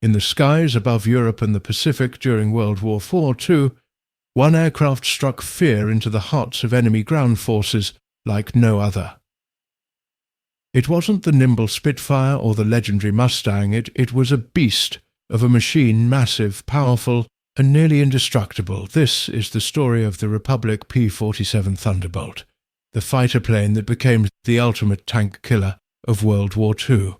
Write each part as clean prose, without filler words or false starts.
In the skies above Europe and the Pacific during World War IV, too, one aircraft struck fear into the hearts of enemy ground forces like no other. It wasn't the nimble Spitfire or the legendary Mustang, it was a beast of a machine, massive, powerful, and nearly indestructible. This is the story of the Republic P-47 Thunderbolt, the fighter plane that became the ultimate tank killer of World War II.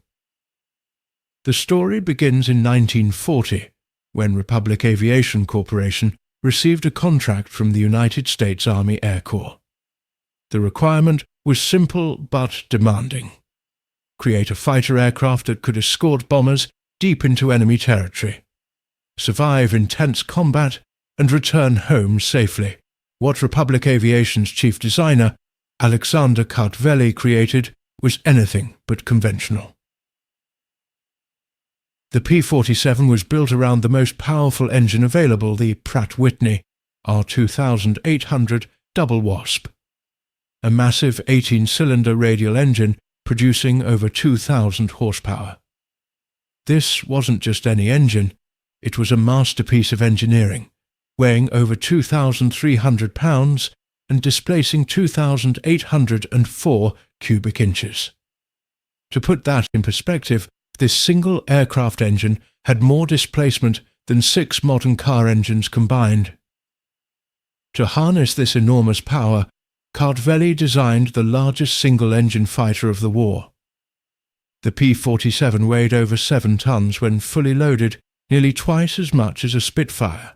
The story begins in 1940, when Republic Aviation Corporation received a contract from the United States Army Air Corps. The requirement was simple but demanding. Create a fighter aircraft that could escort bombers deep into enemy territory, survive intense combat, and return home safely. What Republic Aviation's chief designer, Alexander Kartveli, created was anything but conventional. The P-47 was built around the most powerful engine available, the Pratt Whitney R2800 double Wasp, a massive 18-cylinder radial engine producing over 2,000 horsepower. This wasn't just any engine, it was a masterpiece of engineering, weighing over 2,300 pounds and displacing 2,804 cubic inches. To put that in perspective, this single aircraft engine had more displacement than 6 modern car engines combined. To harness this enormous power, Kartveli designed the largest single-engine fighter of the war. The P-47 weighed over 7 tons when fully loaded, nearly twice as much as a Spitfire.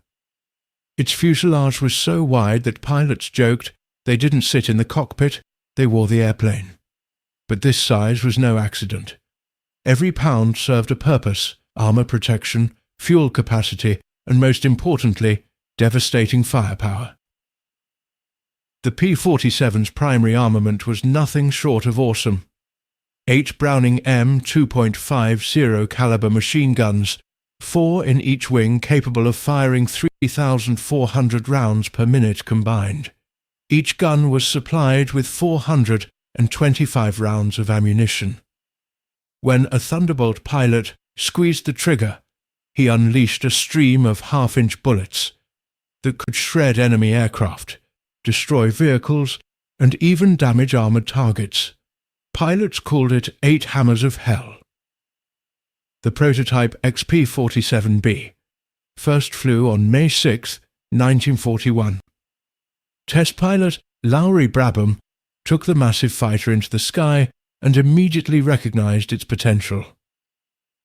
Its fuselage was so wide that pilots joked they didn't sit in the cockpit, they wore the airplane. But this size was no accident. Every pound served a purpose: armor protection, fuel capacity, and most importantly, devastating firepower. The P-47's primary armament was nothing short of awesome. 8 Browning M 2.50 caliber machine guns, 4 in each wing, capable of firing 3,400 rounds per minute combined. Each gun was supplied with 425 rounds of ammunition. When a Thunderbolt pilot squeezed the trigger, he unleashed a stream of half-inch bullets that could shred enemy aircraft, destroy vehicles, and even damage armoured targets. Pilots called it 8 hammers of hell. The prototype XP-47B first flew on May 6, 1941. Test pilot Lowry Brabham took the massive fighter into the sky and immediately recognized its potential.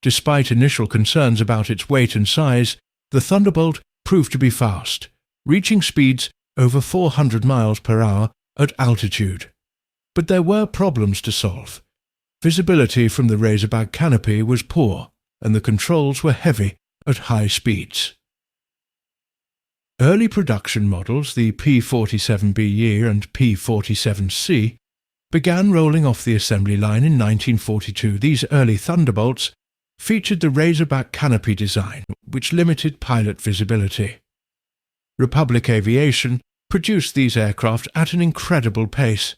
Despite initial concerns about its weight and size, the Thunderbolt proved to be fast, reaching speeds over 400 miles per hour at altitude. But there were problems to solve. Visibility from the Razorback canopy was poor, and the controls were heavy at high speeds. Early production models, the P-47B and P-47C, began rolling off the assembly line in 1942. These early Thunderbolts featured the Razorback canopy design, which limited pilot visibility. Republic Aviation produced these aircraft at an incredible pace,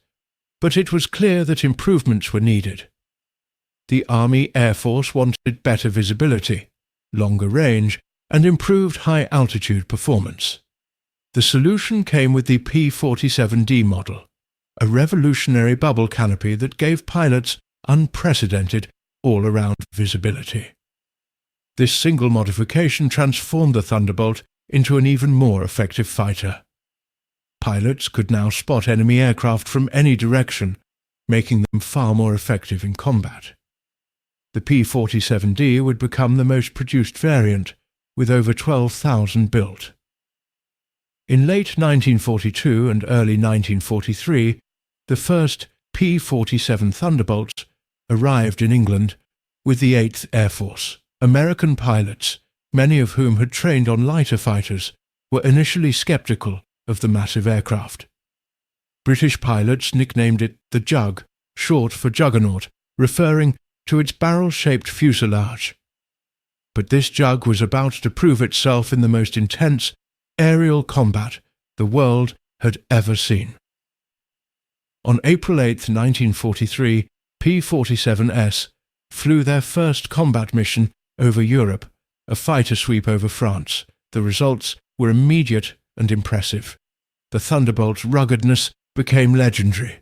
but it was clear that improvements were needed. The Army Air Force wanted better visibility, longer range, and improved high-altitude performance. The solution came with the P-47D model, a revolutionary bubble canopy that gave pilots unprecedented all-around visibility. This single modification transformed the Thunderbolt into an even more effective fighter. Pilots could now spot enemy aircraft from any direction, making them far more effective in combat. The P-47D would become the most produced variant, with over 12,000 built. In late 1942 and early 1943, the first P-47 Thunderbolts arrived in England with the 8th Air Force. American pilots, many of whom had trained on lighter fighters, were initially skeptical of the massive aircraft. British pilots nicknamed it the Jug, short for Juggernaut, referring to its barrel-shaped fuselage. But this Jug was about to prove itself in the most intense aerial combat the world had ever seen. On April 8, 1943, P-47S flew their first combat mission over Europe a fighter sweep over France. The results were immediate and impressive. The Thunderbolt's ruggedness became legendary.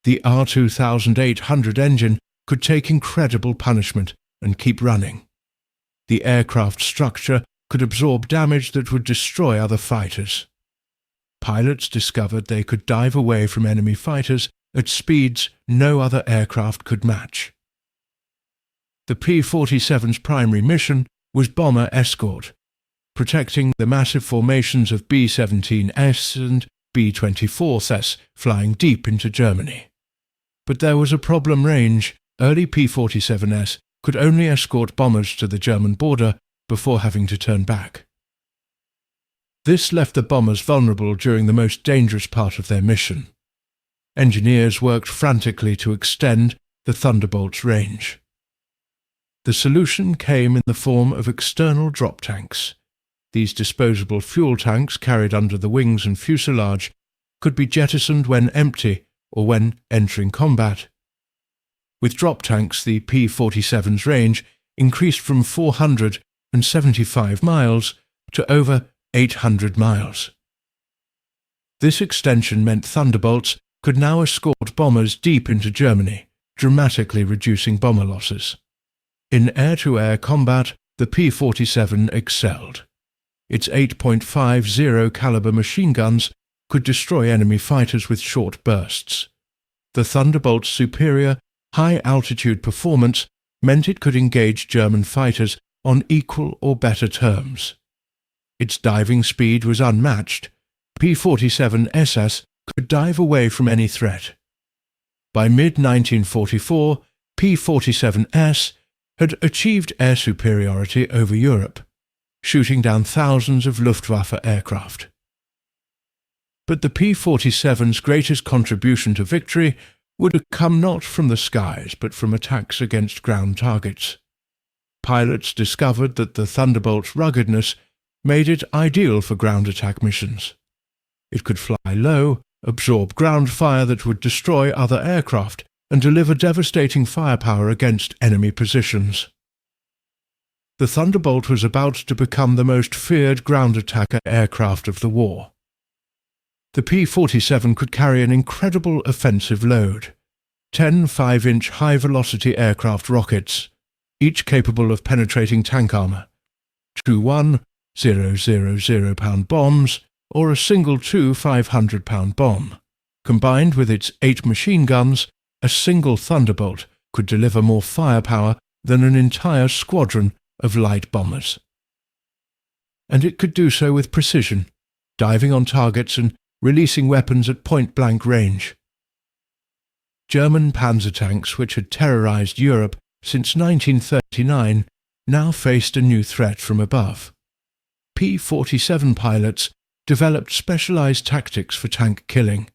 The R2800 engine could take incredible punishment and keep running. The aircraft structure could absorb damage that would destroy other fighters. Pilots discovered they could dive away from enemy fighters at speeds no other aircraft could match. The P-47's primary mission was bomber escort, protecting the massive formations of B-17S and B-24s flying deep into Germany. But there was a problem range. Early P-47s could only escort bombers to the German border before having to turn back. This left the bombers vulnerable during the most dangerous part of their mission. Engineers worked frantically to extend the Thunderbolt's range. The solution came in the form of external drop tanks. These disposable fuel tanks carried under the wings and fuselage could be jettisoned when empty or when entering combat. With drop tanks, the P-47's range increased from 475 miles to over 800 miles. This extension meant Thunderbolts could now escort bombers deep into Germany, dramatically reducing bomber losses. In air-to-air combat, the P-47 excelled. Its 8.50 caliber machine guns could destroy enemy fighters with short bursts. The Thunderbolt's superior high-altitude performance meant it could engage German fighters on equal or better terms. Its diving speed was unmatched. P-47SS could dive away from any threat. By mid-1944, P-47S had achieved air superiority over Europe, shooting down thousands of Luftwaffe aircraft. But the P-47's greatest contribution to victory would have come not from the skies but from attacks against ground targets. Pilots discovered that the Thunderbolt's ruggedness made it ideal for ground attack missions. It could fly low, absorb ground fire that would destroy other aircraft, and deliver devastating firepower against enemy positions. The Thunderbolt was about to become the most feared ground attacker aircraft of the war. The P-47 could carry an incredible offensive load, 10 5-inch high-velocity aircraft rockets, each capable of penetrating tank armour, 2 1,000-pound bombs, or a single 2 500-pound bomb. Combined with its 8 machine guns, a single Thunderbolt could deliver more firepower than an entire squadron of light bombers. And it could do so with precision, diving on targets and releasing weapons at point-blank range. German Panzer tanks, which had terrorized Europe since 1939, now faced a new threat from above. P-47 pilots developed specialized tactics for tank killing.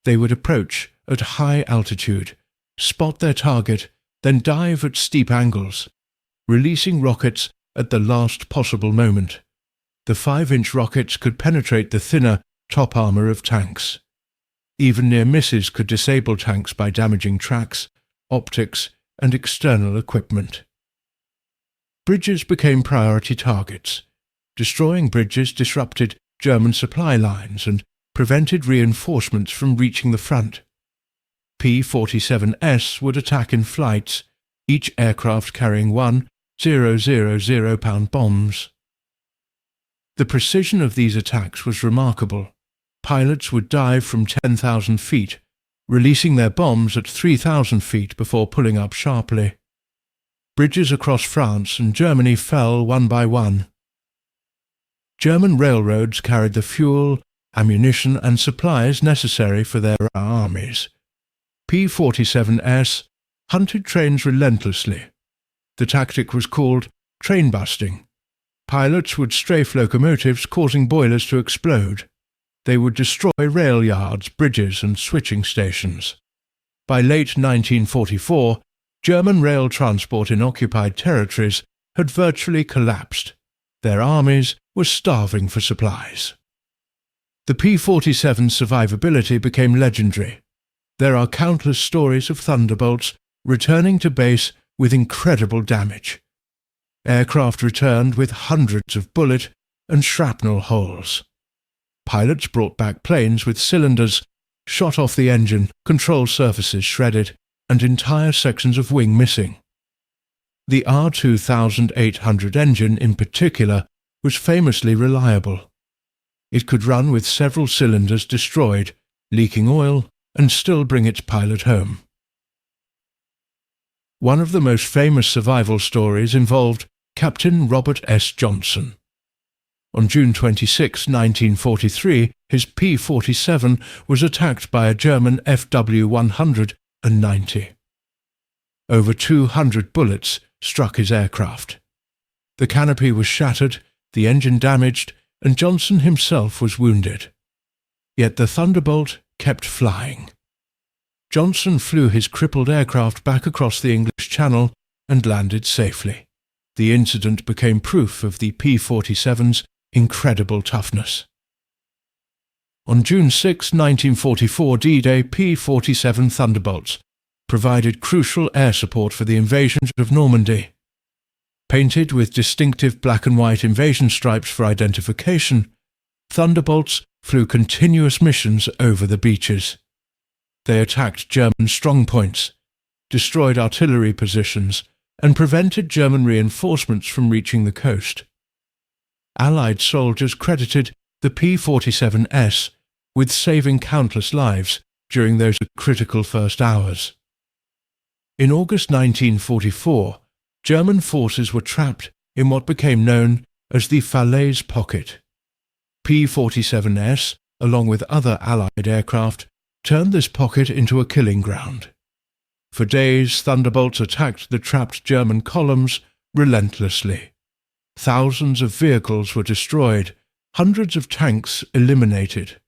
They would approach at high altitude, spot their target, then dive at steep angles, releasing rockets at the last possible moment. The 5-inch rockets could penetrate the thinner top armour of tanks. Even near misses could disable tanks by damaging tracks, optics, and external equipment. Bridges became priority targets. Destroying bridges disrupted German supply lines and prevented reinforcements from reaching the front. P-47S would attack in flights, each aircraft carrying 1,000-pound bombs. The precision of these attacks was remarkable. Pilots would dive from 10,000 feet, releasing their bombs at 3,000 feet before pulling up sharply. Bridges across France and Germany fell one by one. German railroads carried the fuel, ammunition and supplies necessary for their armies. P-47S hunted trains relentlessly. The tactic was called train busting. Pilots would strafe locomotives, causing boilers to explode. They would destroy rail yards, bridges and switching stations. By late 1944, German rail transport in occupied territories had virtually collapsed. Their armies were starving for supplies. The P-47's survivability became legendary. There are countless stories of Thunderbolts returning to base with incredible damage. Aircraft returned with hundreds of bullet and shrapnel holes. Pilots brought back planes with cylinders shot off the engine, control surfaces shredded, and entire sections of wing missing. The R2800 engine, in particular, was famously reliable. It could run with several cylinders destroyed, leaking oil, and still bring its pilot home. One of the most famous survival stories involved Captain Robert S. Johnson. On June 26, 1943, his P-47 was attacked by a German FW-190. Over 200 bullets struck his aircraft. The canopy was shattered, the engine damaged, and Johnson himself was wounded. Yet the Thunderbolt kept flying. Johnson flew his crippled aircraft back across the English Channel and landed safely. The incident became proof of the P-47's incredible toughness. On June 6, 1944, D-Day, P-47 Thunderbolts provided crucial air support for the invasion of Normandy. Painted with distinctive black and white invasion stripes for identification, Thunderbolts flew continuous missions over the beaches. They attacked German strongpoints, destroyed artillery positions, and prevented German reinforcements from reaching the coast. Allied soldiers credited the P-47S with saving countless lives during those critical first hours. In August 1944, German forces were trapped in what became known as the Falaise Pocket. P-47S, along with other Allied aircraft, turned this pocket into a killing ground. For days, Thunderbolts attacked the trapped German columns relentlessly. Thousands of vehicles were destroyed, hundreds of tanks eliminated.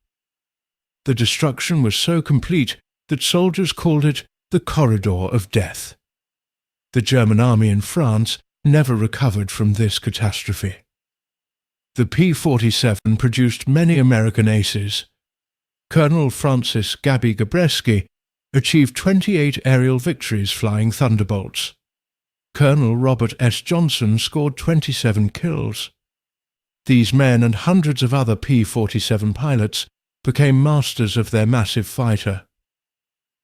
The destruction was so complete that soldiers called it the Corridor of Death. The German army in France never recovered from this catastrophe. The P-47 produced many American aces. Colonel Francis Gabby Gabreski achieved 28 aerial victories flying Thunderbolts. Colonel Robert S. Johnson scored 27 kills. These men and hundreds of other P-47 pilots became masters of their massive fighter.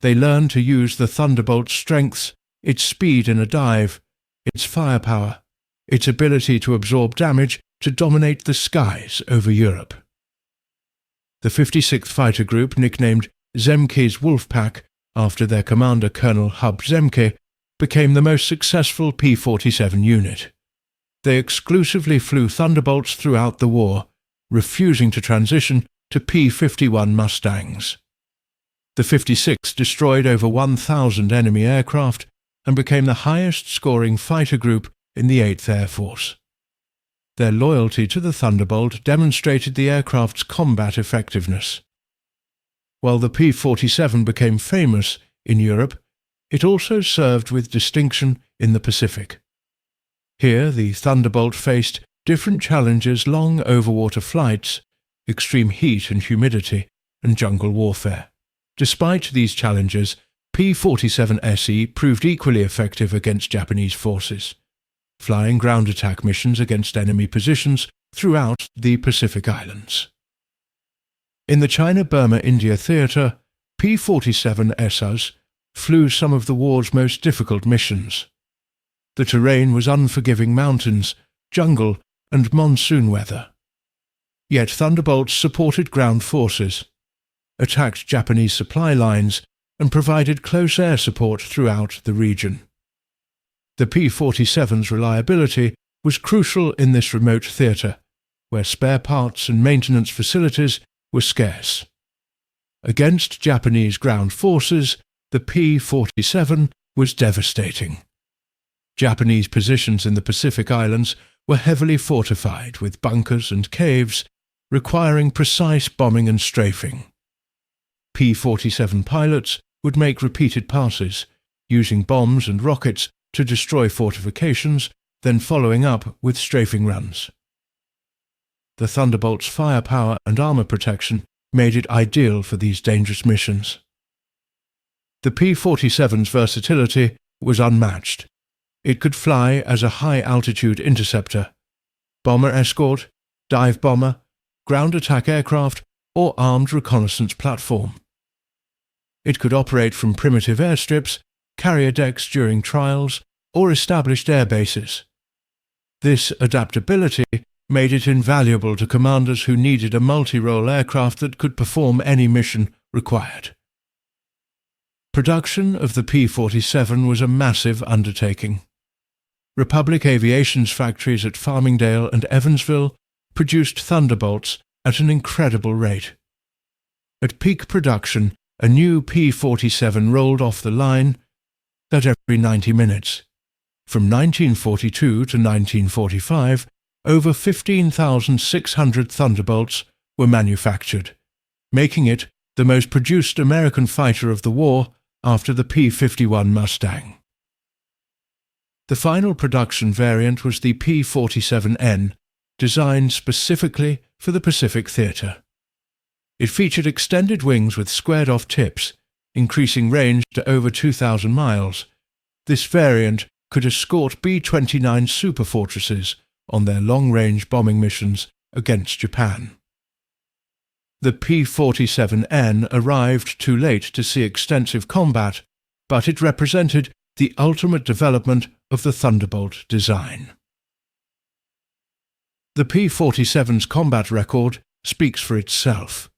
They learned to use the Thunderbolt's strengths, its speed in a dive, its firepower, its ability to absorb damage to dominate the skies over Europe. The 56th Fighter Group, nicknamed Zemke's Wolfpack after their commander Colonel Hub Zemke, became the most successful P-47 unit. They exclusively flew Thunderbolts throughout the war, refusing to transition to P-51 Mustangs. The 56 destroyed over 1,000 enemy aircraft and became the highest-scoring fighter group in the 8th Air Force. Their loyalty to the Thunderbolt demonstrated the aircraft's combat effectiveness. While the P-47 became famous in Europe, it also served with distinction in the Pacific. Here the Thunderbolt faced different challenges: long overwater flights, extreme heat and humidity, and jungle warfare. Despite these challenges, P-47SE proved equally effective against Japanese forces, flying ground attack missions against enemy positions throughout the Pacific Islands. In the China-Burma-India theatre, P-47SAs flew some of the war's most difficult missions. The terrain was unforgiving mountains, jungle, and monsoon weather. Yet Thunderbolts supported ground forces, attacked Japanese supply lines, and provided close air support throughout the region. The P-47's reliability was crucial in this remote theatre, where spare parts and maintenance facilities were scarce. Against Japanese ground forces, the P-47 was devastating. Japanese positions in the Pacific Islands were heavily fortified with bunkers and caves, requiring precise bombing and strafing. P-47 pilots would make repeated passes, using bombs and rockets to destroy fortifications, then following up with strafing runs. The Thunderbolt's firepower and armor protection made it ideal for these dangerous missions. The P-47's versatility was unmatched. It could fly as a high-altitude interceptor, bomber escort, dive bomber, ground attack aircraft, or armed reconnaissance platform. It could operate from primitive airstrips, carrier decks during trials, or established air bases. This adaptability made it invaluable to commanders who needed a multi-role aircraft that could perform any mission required. Production of the P-47 was a massive undertaking. Republic Aviation's factories at Farmingdale and Evansville produced Thunderbolts at an incredible rate. At peak production, a new P-47 rolled off the line at every 90 minutes. From 1942 to 1945, over 15,600 Thunderbolts were manufactured, making it the most produced American fighter of the war after the P-51 Mustang. The final production variant was the P-47N, designed specifically for the Pacific Theater. It featured extended wings with squared-off tips, increasing range to over 2,000 miles. This variant could escort B-29 superfortresses on their long-range bombing missions against Japan. The P-47N arrived too late to see extensive combat, but it represented the ultimate development of the Thunderbolt design. The P-47's combat record speaks for itself.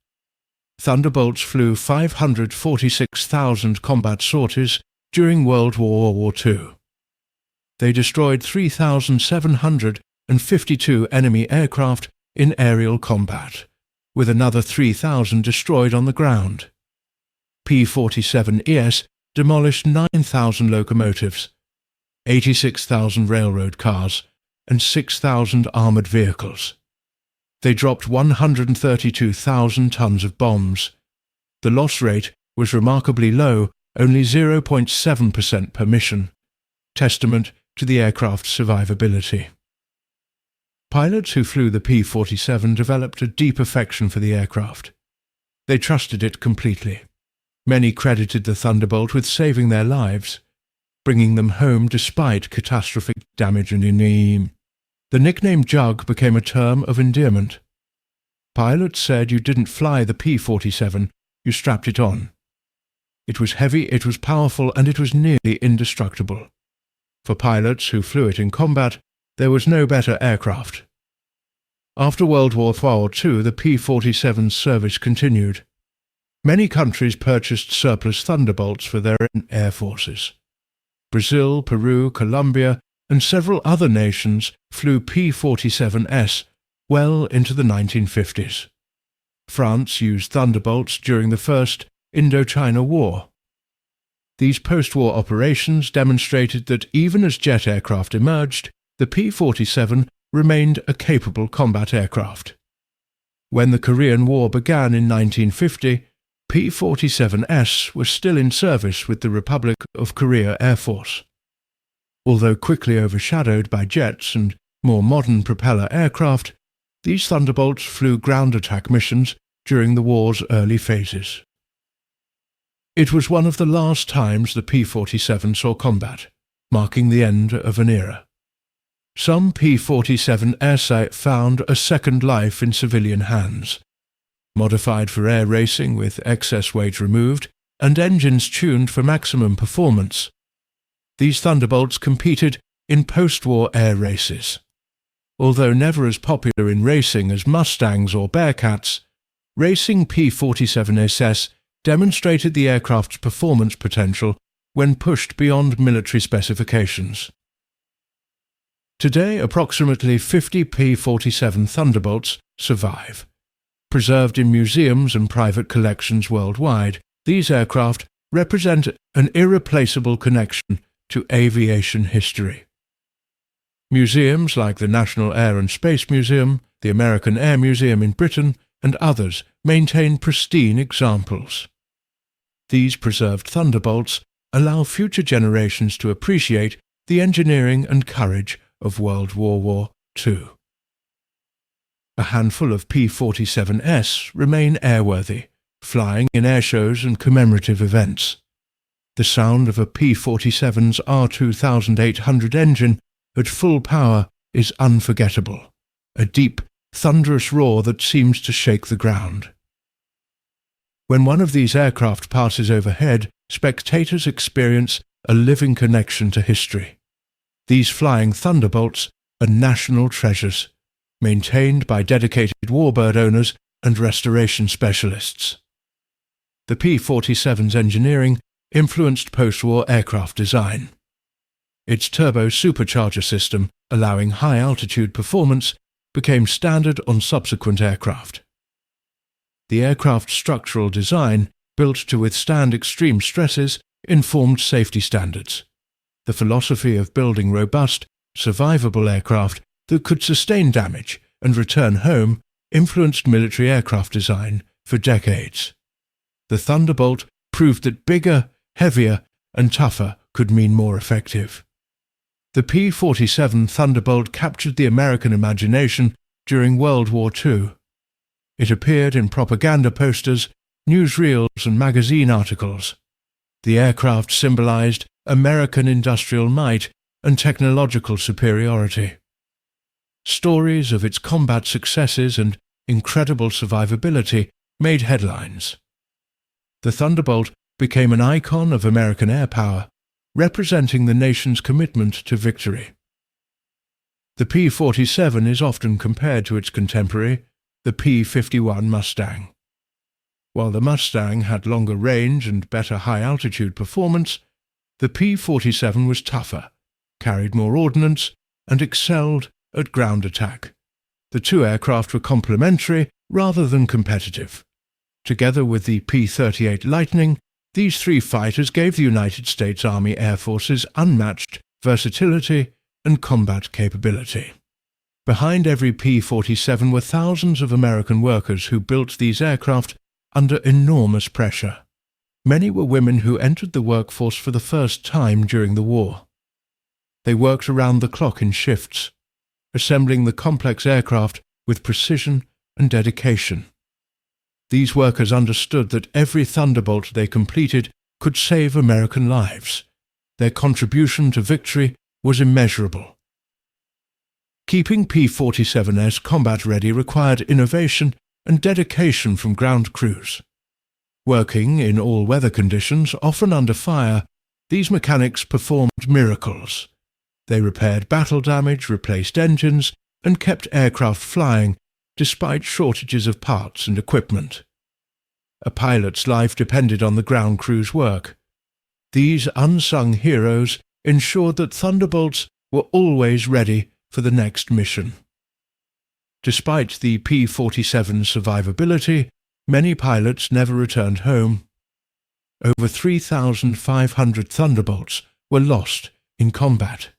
Thunderbolts flew 546,000 combat sorties during World War II. They destroyed 3,752 enemy aircraft in aerial combat, with another 3,000 destroyed on the ground. P-47ES demolished 9,000 locomotives, 86,000 railroad cars, and 6,000 armoured vehicles. They dropped 132,000 tons of bombs. The loss rate was remarkably low, only 0.7% per mission, testament to the aircraft's survivability. Pilots who flew the P-47 developed a deep affection for the aircraft. They trusted it completely. Many credited the Thunderbolt with saving their lives, bringing them home despite catastrophic damage and injury. The nickname Jug became a term of endearment. Pilots said you didn't fly the P-47, you strapped it on. It was heavy, it was powerful, and it was nearly indestructible. For pilots who flew it in combat, there was no better aircraft. After World War II, the P-47's service continued. Many countries purchased surplus Thunderbolts for their own air forces. Brazil, Peru, Colombia, and several other nations flew P-47S well into the 1950s. France used Thunderbolts during the First Indochina War. These post-war operations demonstrated that even as jet aircraft emerged, the P-47 remained a capable combat aircraft. When the Korean War began in 1950, P-47S was still in service with the Republic of Korea Air Force. Although quickly overshadowed by jets and more modern propeller aircraft, these Thunderbolts flew ground attack missions during the war's early phases. It was one of the last times the P-47 saw combat, marking the end of an era. Some P-47S found a second life in civilian hands. Modified for air racing with excess weight removed and engines tuned for maximum performance, these Thunderbolts competed in post-war air races. Although never as popular in racing as Mustangs or Bearcats, racing P-47SS demonstrated the aircraft's performance potential when pushed beyond military specifications. Today, approximately 50 P-47 Thunderbolts survive. Preserved in museums and private collections worldwide, these aircraft represent an irreplaceable connection to aviation history. Museums like the National Air and Space Museum, the American Air Museum in Britain, and others maintain pristine examples. These preserved Thunderbolts allow future generations to appreciate the engineering and courage of World War II. A handful of P-47S remain airworthy, flying in airshows and commemorative events. The sound of a P-47's R2800 engine at full power is unforgettable, a deep, thunderous roar that seems to shake the ground. When one of these aircraft passes overhead, spectators experience a living connection to history. These flying Thunderbolts are national treasures, maintained by dedicated warbird owners and restoration specialists. The P-47's engineering influenced post-war aircraft design. Its turbo supercharger system, allowing high-altitude performance, became standard on subsequent aircraft. The aircraft's structural design, built to withstand extreme stresses, informed safety standards. The philosophy of building robust, survivable aircraft that could sustain damage and return home influenced military aircraft design for decades. The Thunderbolt proved that bigger, heavier, and tougher could mean more effective. The P-47 Thunderbolt captured the American imagination during World War II. It appeared in propaganda posters, newsreels, and magazine articles. The aircraft symbolized American industrial might and technological superiority. Stories of its combat successes and incredible survivability made headlines. The Thunderbolt became an icon of American air power, representing the nation's commitment to victory. The P-47 is often compared to its contemporary, the P-51 Mustang. While the Mustang had longer range and better high-altitude performance, the P-47 was tougher, carried more ordnance, and excelled at ground attack. The two aircraft were complementary rather than competitive. Together with the P-38 Lightning, these three fighters gave the United States Army Air Forces unmatched versatility and combat capability. Behind every P-47 were thousands of American workers who built these aircraft under enormous pressure. Many were women who entered the workforce for the first time during the war. They worked around the clock in shifts, assembling the complex aircraft with precision and dedication. These workers understood that every Thunderbolt they completed could save American lives. Their contribution to victory was immeasurable. Keeping P-47s combat-ready required innovation and dedication from ground crews. Working in all weather conditions, often under fire, these mechanics performed miracles. They repaired battle damage, replaced engines, and kept aircraft flying despite shortages of parts and equipment. A pilot's life depended on the ground crew's work. These unsung heroes ensured that Thunderbolts were always ready for the next mission. Despite the P-47's survivability, many pilots never returned home. Over 3,500 Thunderbolts were lost in combat.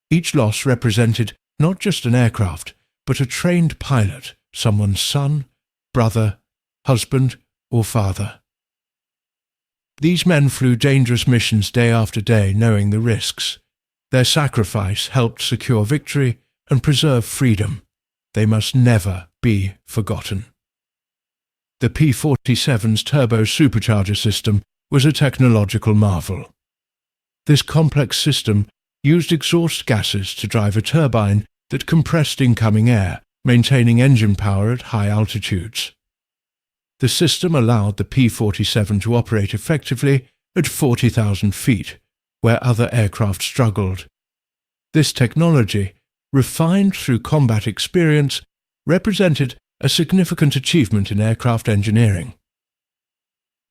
Each loss represented not just an aircraft, but a trained pilot, someone's son, brother, husband, or father. These men flew dangerous missions day after day, knowing the risks. Their sacrifice helped secure victory and preserve freedom. They must never be forgotten. The P-47's turbo supercharger system was a technological marvel. This complex system used exhaust gases to drive a turbine that compressed incoming air, maintaining engine power at high altitudes. The system allowed the P-47 to operate effectively at 40,000 feet, where other aircraft struggled. This technology, refined through combat experience, represented a significant achievement in aircraft engineering.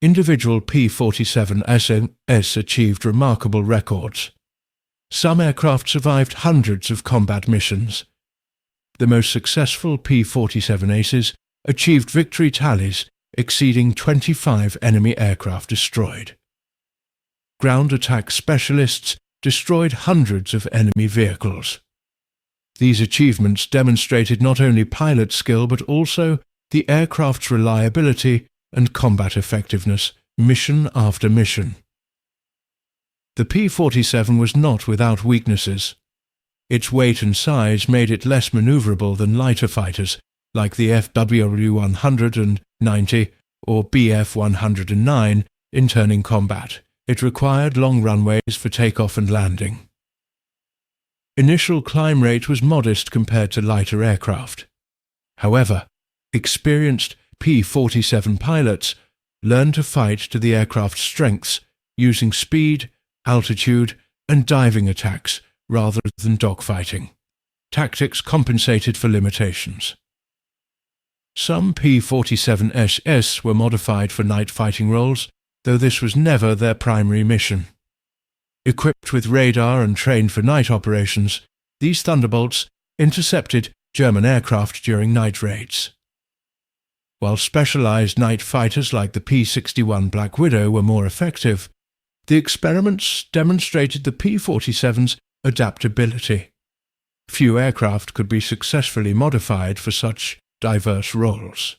Individual P-47s achieved remarkable records. Some aircraft survived hundreds of combat missions. The most successful P-47 aces achieved victory tallies exceeding 25 enemy aircraft destroyed. Ground attack specialists destroyed hundreds of enemy vehicles. These achievements demonstrated not only pilot skill but also the aircraft's reliability and combat effectiveness, mission after mission. The P-47 was not without weaknesses. Its weight and size made it less maneuverable than lighter fighters like the FW-190 or Bf-109 in turning combat, It required long runways for takeoff and landing. Initial climb rate was modest compared to lighter aircraft. However, experienced P-47 pilots learned to fight to the aircraft's strengths using speed, altitude, and diving attacks rather than dogfighting. Tactics compensated for limitations. Some P-47SS were modified for night fighting roles, though this was never their primary mission. Equipped with radar and trained for night operations, these Thunderbolts intercepted German aircraft during night raids. While specialized night fighters like the P-61 Black Widow were more effective, the experiments demonstrated the P-47's adaptability. Few aircraft could be successfully modified for such diverse roles.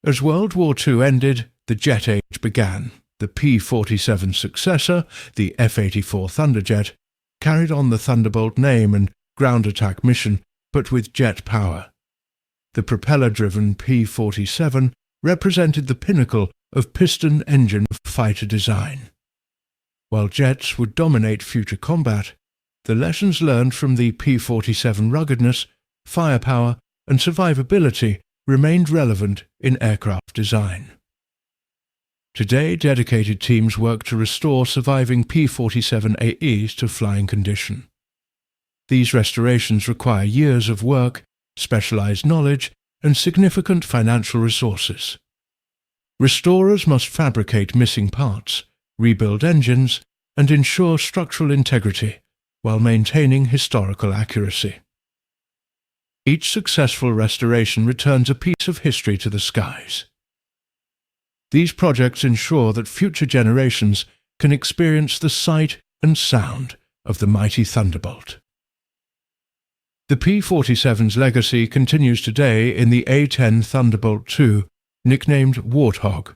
As World War II ended, the jet age began. The P-47 successor, the F-84 Thunderjet, carried on the Thunderbolt name and ground attack mission, but with jet power. The propeller-driven P-47 represented the pinnacle of piston-engine fighter design. While jets would dominate future combat, the lessons learned from the P-47 ruggedness, firepower, and survivability remained relevant in aircraft design. Today, dedicated teams work to restore surviving P-47 AEs to flying condition. These restorations require years of work, specialized knowledge, and significant financial resources. Restorers must fabricate missing parts, rebuild engines, and ensure structural integrity while maintaining historical accuracy. Each successful restoration returns a piece of history to the skies. These projects ensure that future generations can experience the sight and sound of the mighty Thunderbolt. The P-47's legacy continues today in the A-10 Thunderbolt II, nicknamed Warthog.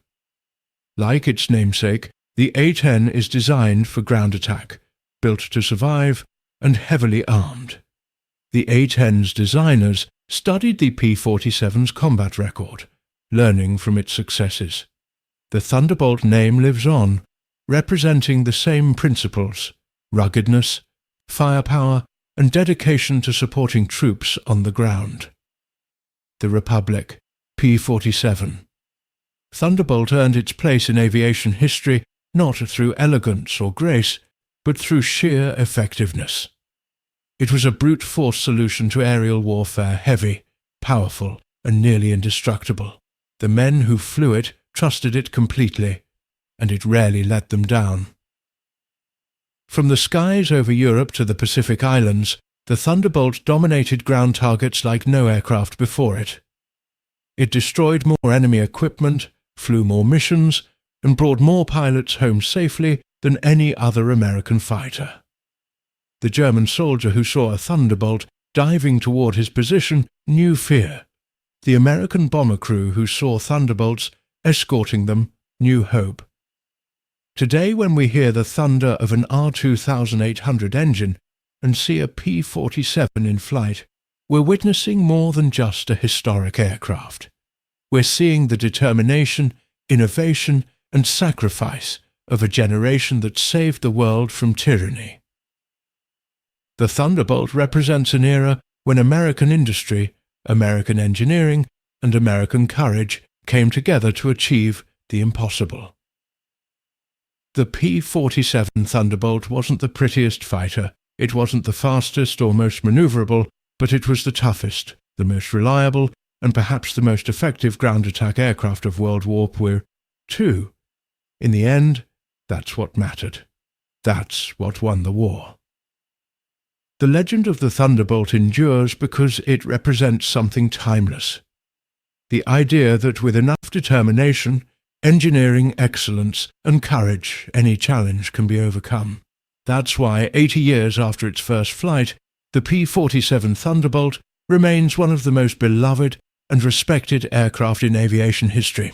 Like its namesake, the A-10 is designed for ground attack, built to survive, and heavily armed. The A-10's designers studied the P-47's combat record, learning from its successes. The Thunderbolt name lives on, representing the same principles: ruggedness, firepower, and dedication to supporting troops on the ground. The Republic P-47. Thunderbolt earned its place in aviation history not through elegance or grace, but through sheer effectiveness. It was a brute force solution to aerial warfare, heavy, powerful, and nearly indestructible. The men who flew it trusted it completely, and it rarely let them down. From the skies over Europe to the Pacific Islands, the Thunderbolt dominated ground targets like no aircraft before it. It destroyed more enemy equipment, flew more missions, and brought more pilots home safely than any other American fighter. The German soldier who saw a Thunderbolt diving toward his position knew fear. The American bomber crew who saw Thunderbolts escorting them knew hope. Today, when we hear the thunder of an R2800 engine and see a P-47 in flight, we're witnessing more than just a historic aircraft. We're seeing the determination, innovation, and sacrifice of a generation that saved the world from tyranny. The Thunderbolt represents an era when American industry, American engineering, and American courage came together to achieve the impossible. The P-47 Thunderbolt wasn't the prettiest fighter, it wasn't the fastest or most maneuverable, but it was the toughest, the most reliable, and perhaps the most effective ground attack aircraft of World War II. In the end, that's what mattered. That's what won the war. The legend of the Thunderbolt endures because it represents something timeless. The idea that with enough determination, engineering excellence, and courage, any challenge can be overcome. That's why, 80 years after its first flight, the P-47 Thunderbolt remains one of the most beloved and respected aircraft in aviation history.